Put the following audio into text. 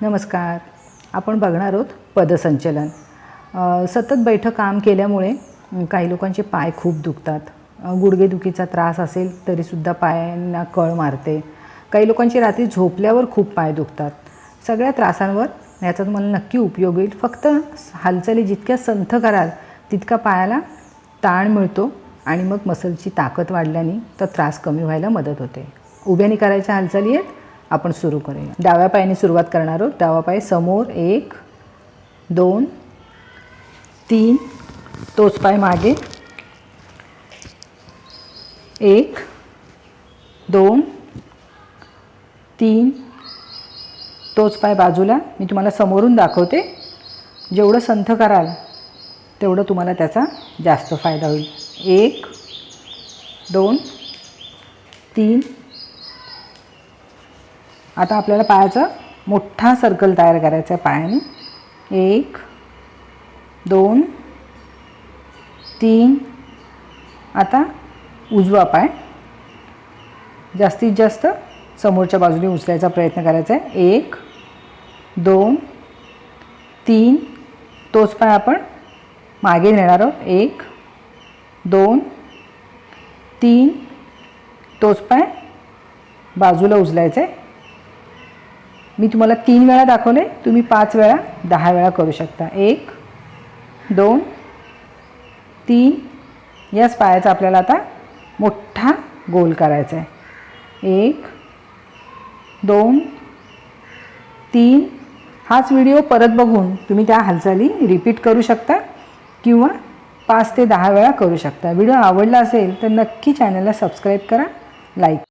नमस्कार. आपण बघणार आहोत पदसंचलन. सतत बैठं काम केल्यामुळे काही लोकांचे पाय खूप दुखतात. गुडघेदुखीचा त्रास असेल तरीसुद्धा पायांना कळ मारते. काही लोकांची रात्री झोपल्यावर खूप पाय दुखतात. सगळ्या त्रासांवर याचा तुम्हाला नक्की उपयोग होईल. फक्त हालचाली जितक्या संथ कराल तितका पायाला ताण मिळतो आणि मग मसलची ताकद वाढल्याने तर त्रास कमी व्हायला मदत होते. उभ्याने करायच्या हालचाली आहेत. आपण सुरू करूया. डाव्या पायाने सुरुवात करणार आहोत. डावा पाय समोर 1 2 3, तोच पाय मागे 1 2 3, तोच पाय बाजूला. मी तुम्हाला समोरून दाखवते. जेवढं संथ कराल तेवढं तुम्हाला त्याचा जास्त फायदा होईल. 1 2 3. आता आपल्याला पायाचा मोठा सर्कल तयार करायचा आहे पायाने. 1 2 3. आता उजवा पाय जास्तीत जास्त समोरच्या बाजूने उचलायचा प्रयत्न करायचा आहे. 1 2 3, तोच पाय आपण मागे नेणार आहोत. 1 2 3, तोच पाय बाजूला उचलायचा आहे. मी तुम्हाला 3 वेळा दाखवले, तुम्ही 5 वेळा 10 वेळा करू शकता. 1 2 3. याच पायाचा आपल्याला आता मोठा गोल करायचा आहे. 1 2 3. हाच व्हिडिओ परत बघून तुम्ही त्या हालचाली रिपीट करू शकता किंवा 5 ते 10 वेळा करू शकता. व्हिडिओ आवडला असेल तर नक्की चॅनलला सबस्क्राईब करा, लाईक